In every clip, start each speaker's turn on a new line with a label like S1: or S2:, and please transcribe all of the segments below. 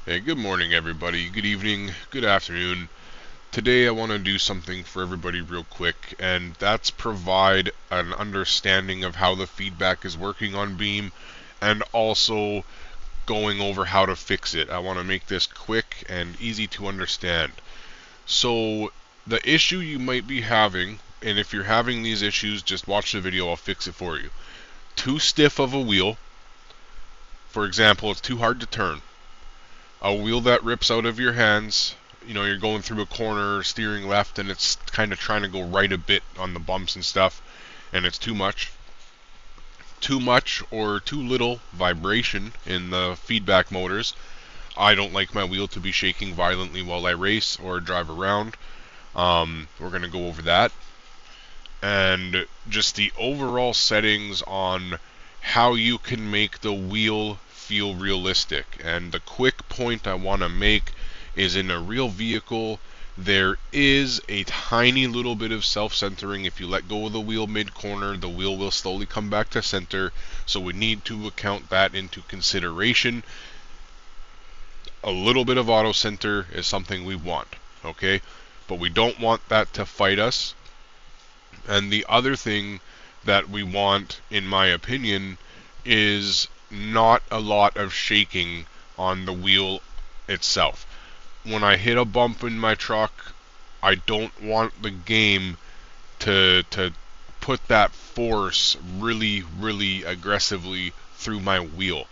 S1: Hey, good morning everybody, good evening, good afternoon. Today I want to do something for everybody real quick, and that's provide an understanding of how the feedback is working on Beam, and also going over how to fix it. I want to make this quick and easy to understand. So, the issue you might be having, and if you're having these issues, just watch the video, I'll fix it for you. Too stiff of a wheel. For example, it's too hard to turn. A wheel that rips out of your hands, you're going through a corner, steering left, and it's kind of trying to go right a bit on the bumps and stuff, and it's too much. Too much or too little vibration in the feedback motors. I don't like my wheel to be shaking violently while I race or drive around. We're going to go over that. And just the overall settings on how you can make the wheel feel realistic. And the quick point I want to make is, in a real vehicle, there is a tiny little bit of self-centering. If you let go of the wheel mid-corner, the wheel will slowly come back to center. So we need to account that into consideration. A little bit of auto-center is something we want, okay? But we don't want that to fight us. And the other thing that we want, in my opinion, is not a lot of shaking on the wheel itself. When I hit a bump in my truck, I don't want the game to put that force really aggressively through my wheel.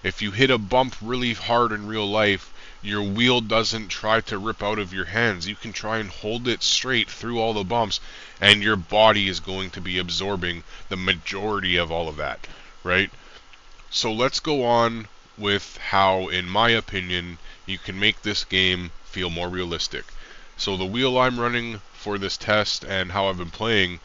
S1: If you hit a bump really hard in real life, your wheel doesn't try to rip out of your hands. You can try and hold it straight through all the bumps, and your body is going to be absorbing the majority of all of that, right? So let's go on with how, in my opinion, you can make this game feel more realistic. So the wheel I'm running for this test and how I've been playing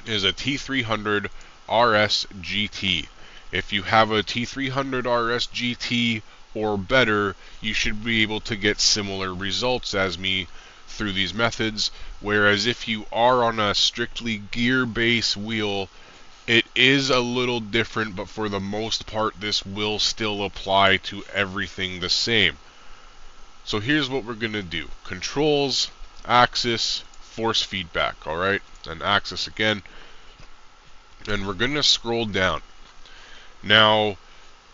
S1: is a T300RS GT. If you have a T300RS GT or better, you should be able to get similar results as me through these methods, whereas if you are on a strictly gear-based wheel, it is a little different, but for the most part this will still apply to everything the same. So here's what we're going to do. Controls, axis, force feedback, alright? And axis again. And we're going to scroll down. Now,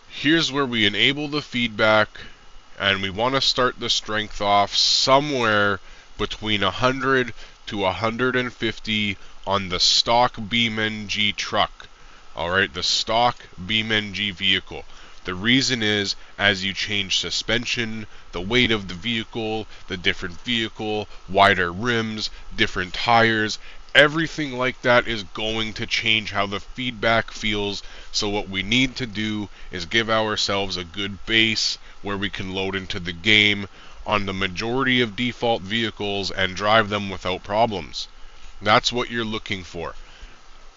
S1: here's where we enable the feedback, and we want to start the strength off somewhere between 100 to 150 on the stock BeamNG truck. Alright, the stock BeamNG vehicle. The reason is, as you change suspension, the weight of the vehicle, the different vehicle, wider rims, different tires, everything like that is going to change how the feedback feels. So what we need to do is give ourselves a good base where we can load into the game on the majority of default vehicles and drive them without problems. That's what you're looking for.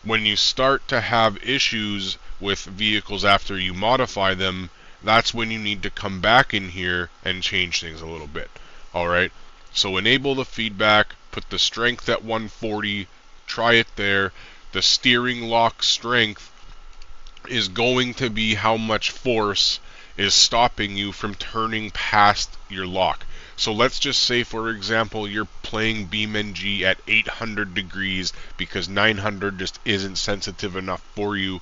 S1: When you start to have issues with vehicles after you modify them, that's when you need to come back in here and change things a little bit. Alright, so enable the feedback, put the strength at 140, try it there. The steering lock strength is going to be how much force is stopping you from turning past your lock. So let's just say, for example, you're playing BeamNG at 800 degrees because 900 just isn't sensitive enough for you.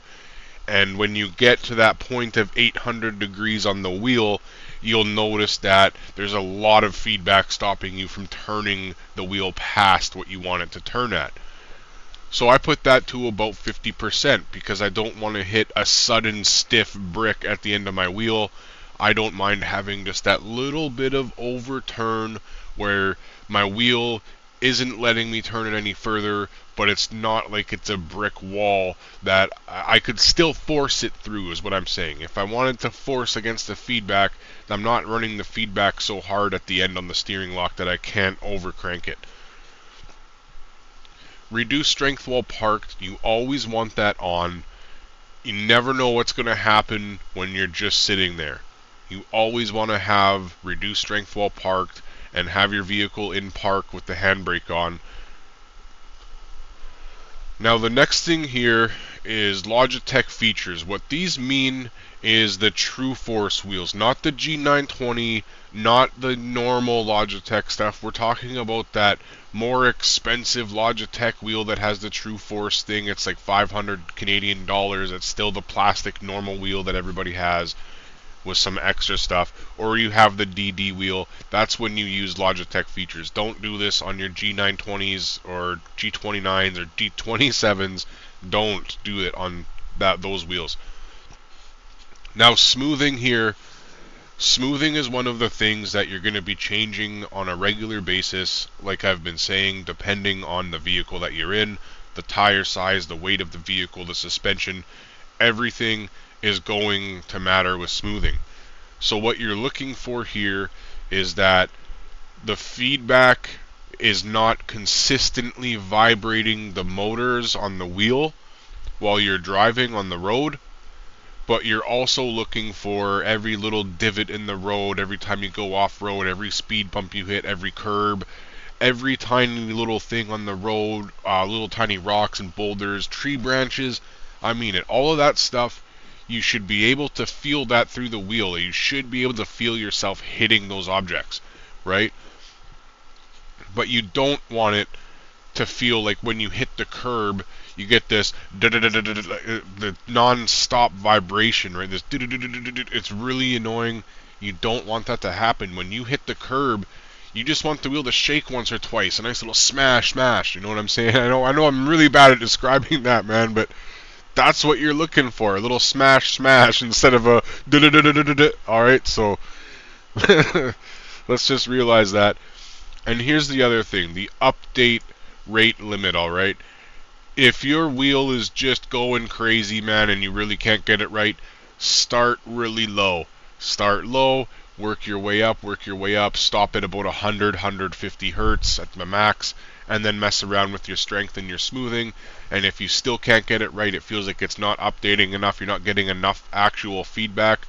S1: And when you get to that point of 800 degrees on the wheel, you'll notice that there's a lot of feedback stopping you from turning the wheel past what you want it to turn at. So I put that to about 50% because I don't want to hit a sudden stiff brick at the end of my wheel. I don't mind having just that little bit of overturn where my wheel isn't letting me turn it any further, but it's not like it's a brick wall that I could still force it through, is what I'm saying. If I wanted to force against the feedback, I'm not running the feedback so hard at the end on the steering lock that I can't overcrank it. Reduce strength while parked, you always want that on. You never know what's going to happen when you're just sitting there. You always want to have reduced strength while parked and have your vehicle in park with the handbrake on. Now the next thing here is Logitech features. What these mean is the True Force wheels, not the G920, not the normal Logitech stuff. We're talking about that more expensive Logitech wheel that has the True Force thing. It's like 500 Canadian dollars. It's still the plastic normal wheel that everybody has with some extra stuff. Or you have the DD wheel. That's when you use Logitech features. Don't do this on your G920s or G29s or G27s. Don't do it on those wheels. Now, smoothing here. Smoothing is one of the things that you're going to be changing on a regular basis, like I've been saying, depending on the vehicle that you're in, the tire size, the weight of the vehicle, the suspension. Everything is going to matter with smoothing. So what you're looking for here is that the feedback is not consistently vibrating the motors on the wheel while you're driving on the road, but you're also looking for every little divot in the road, every time you go off-road, every speed bump you hit, every curb, every tiny little thing on the road, little tiny rocks and boulders, tree branches, I mean it. All of that stuff, you should be able to feel that through the wheel. You should be able to feel yourself hitting those objects, right? But you don't want it to feel like when you hit the curb, you get this the non-stop vibration, right? This it's really annoying. You don't want that to happen. When you hit the curb, you just want the wheel to shake once or twice. A nice little smash, smash. You know what I'm saying? I know I'm really bad at describing that, man, but that's what you're looking for. A little smash, smash instead of a alright, so let's just realize that. And here's the other thing, the update rate limit, alright? If your wheel is just going crazy, man, and you really can't get it right, start really low. Start low, work your way up, stop at about 100, 150 hertz at the max, and then mess around with your strength and your smoothing. And if you still can't get it right, it feels like it's not updating enough, you're not getting enough actual feedback,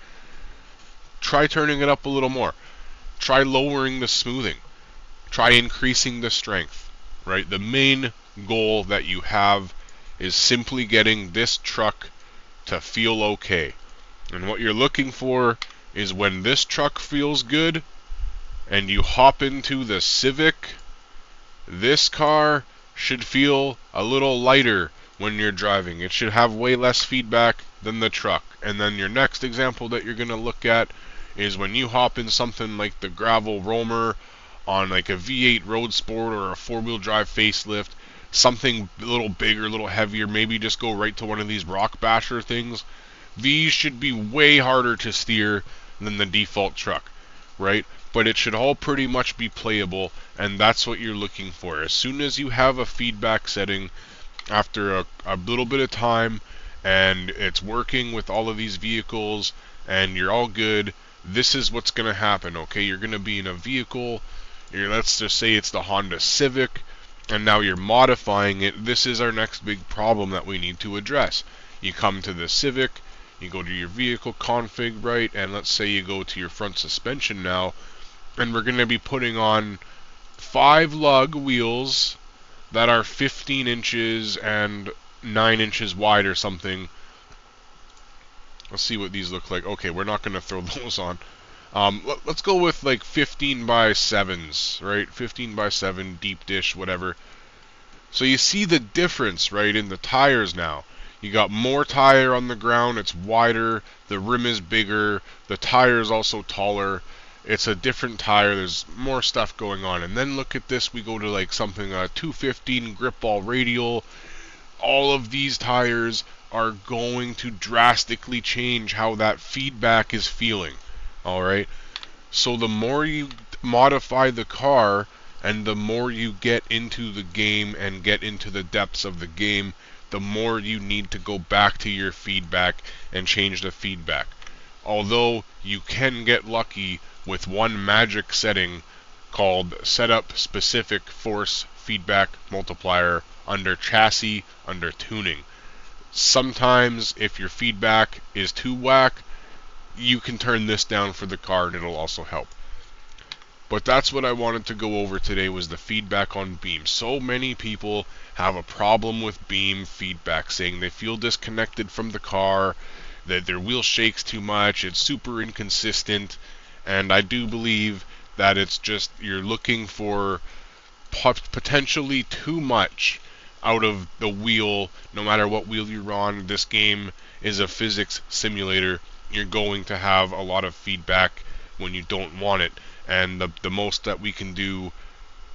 S1: try turning it up a little more. Try lowering the smoothing. Try increasing the strength, right? The main goal that you have is simply getting this truck to feel okay. And what you're looking for is when this truck feels good and you hop into the Civic, this car should feel a little lighter when you're driving. It should have way less feedback than the truck. And then your next example that you're going to look at is when you hop in something like the Gravel Roamer on like a V8 Road Sport or a four-wheel drive facelift, something a little bigger, a little heavier, maybe just go right to one of these Rock Basher things. These should be way harder to steer than the default truck, right? But it should all pretty much be playable, and that's what you're looking for. As soon as you have a feedback setting after a little bit of time and it's working with all of these vehicles and you're all good, this is what's going to happen, okay? You're going to be in a vehicle, let's just say it's the Honda Civic, and now you're modifying it. This is our next big problem that we need to address. You come to the Civic, you go to your vehicle config, right, and let's say you go to your front suspension now, and we're going to be putting on 5 lug wheels that are 15 inches and 9 inches wide or something. Let's see what these look like. Okay, we're not going to throw those on. Let's go with like 15 by 7s, right? 15 by 7, deep dish, whatever. So you see the difference, right, in the tires now. You got more tire on the ground, it's wider, the rim is bigger, the tire is also taller. It's a different tire, there's more stuff going on. And then look at this, we go to like something, 215 grip ball radial. All of these tires are going to drastically change how that feedback is feeling. Alright, so the more you modify the car and the more you get into the game and get into the depths of the game, the more you need to go back to your feedback and change the feedback. Although you can get lucky with one magic setting called Setup Specific Force Feedback Multiplier under Chassis, under Tuning. Sometimes if your feedback is too whack, you can turn this down for the car and it'll also help. But that's what I wanted to go over today, was the feedback on Beam. So many people have a problem with Beam feedback, saying they feel disconnected from the car, that their wheel shakes too much, it's super inconsistent, and I do believe that it's just you're looking for potentially too much out of the wheel. No matter what wheel you're on, this game is a physics simulator. You're going to have a lot of feedback when you don't want it, and the most that we can do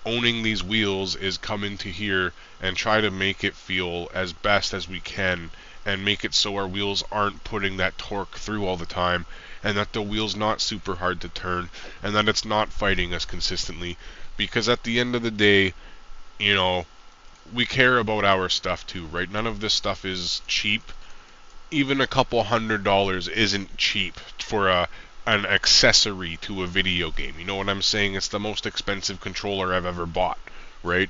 S1: owning these wheels is come into here and try to make it feel as best as we can, and make it so our wheels aren't putting that torque through all the time, and that the wheel's not super hard to turn, and that it's not fighting us consistently. Because at the end of the day, you know, we care about our stuff too, right? None of this stuff is cheap. Even a couple $100 isn't cheap for an accessory to a video game. You know what I'm saying? It's the most expensive controller I've ever bought, right?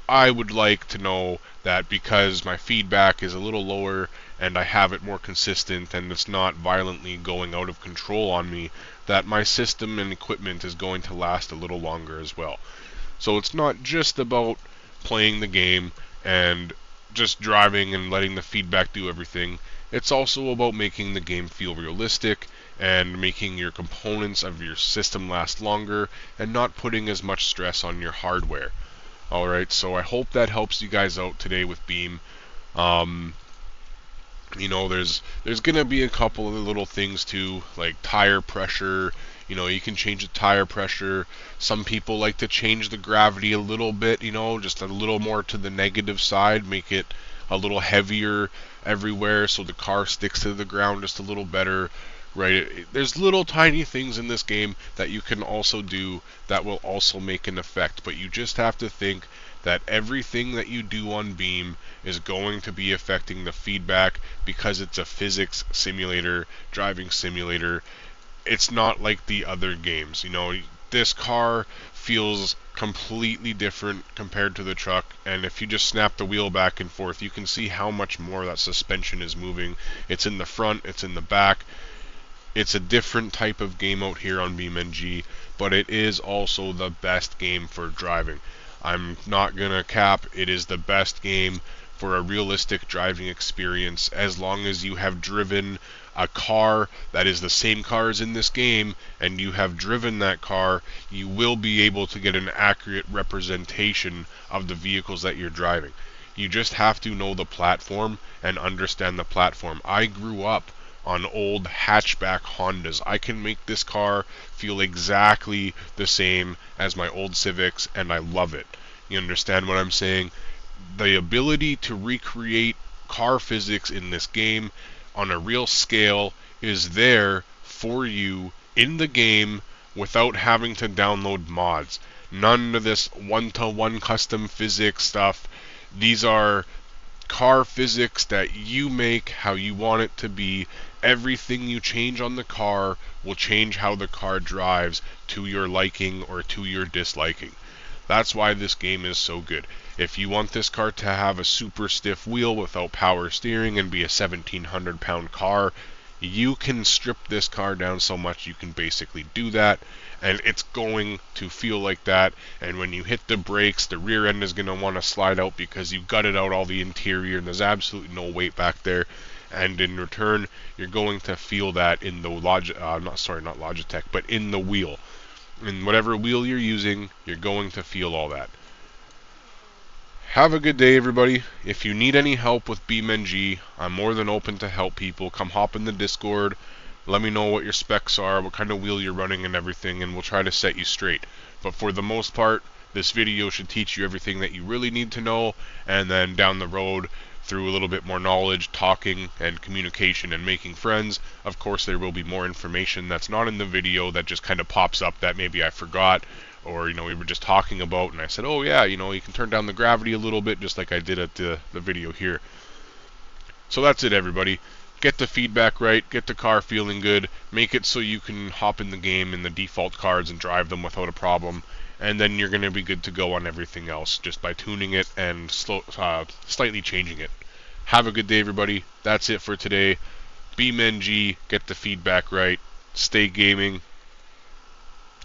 S1: I would like to know that because my feedback is a little lower and I have it more consistent and it's not violently going out of control on me, that my system and equipment is going to last a little longer as well. So it's not just about playing the game and just driving and letting the feedback do everything. It's also about making the game feel realistic and making your components of your system last longer and not putting as much stress on your hardware. Alright, so I hope that helps you guys out today with Beam. You know, there's gonna be a couple of little things too, like tire pressure. You know, you can change the tire pressure. Some people like to change the gravity a little bit, you know, just a little more to the negative side, make it a little heavier everywhere so the car sticks to the ground just a little better, right? There's little tiny things in this game that you can also do that will also make an effect, but you just have to think that everything that you do on Beam is going to be affecting the feedback, because it's a physics simulator, driving simulator. It's not like the other games, you know. This car feels completely different compared to the truck, and if you just snap the wheel back and forth, you can see how much more that suspension is moving. It's in the front, it's in the back. It's a different type of game out here on BeamNG, but it is also the best game for driving. I'm not gonna cap, it is the best game for a realistic driving experience. As long as you have driven a car that is the same car as in this game, and you have driven that car, you will be able to get an accurate representation of the vehicles that you're driving. You just have to know the platform and understand the platform. I grew up on old hatchback Hondas. I can make this car feel exactly the same as my old Civics, and I love it. You understand what I'm saying? The ability to recreate car physics in this game on a real scale is there for you in the game without having to download mods. None of this one-to-one custom physics stuff. These are car physics that you make how you want it to be. Everything you change on the car will change how the car drives to your liking or to your disliking. That's why this game is so good. If you want this car to have a super stiff wheel without power steering and be a 1,700 pound car, you can strip this car down so much you can basically do that, and it's going to feel like that. And when you hit the brakes, the rear end is going to want to slide out because you gutted out all the interior and there's absolutely no weight back there. And in return, you're going to feel that in the Logitech, but in the wheel. In whatever wheel you're using, you're going to feel all that. Have a good day, everybody. If you need any help with BeamNG, I'm more than open to help people. Come hop in the Discord. Let me know what your specs are, what kind of wheel you're running and everything, and we'll try to set you straight. But for the most part, this video should teach you everything that you really need to know, and then down the road, through a little bit more knowledge, talking, and communication, and making friends, of course there will be more information that's not in the video that just kind of pops up that maybe I forgot, or, you know, we were just talking about, and I said, oh yeah, you know, you can turn down the gravity a little bit, just like I did at the video here. So that's it, everybody. Get the feedback right, get the car feeling good, make it so you can hop in the game in the default cards and drive them without a problem, and then you're going to be good to go on everything else, just by tuning it and slightly changing it. Have a good day, everybody. That's it for today. BeamNG, get the feedback right, stay gaming,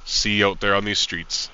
S1: See you out there on these streets.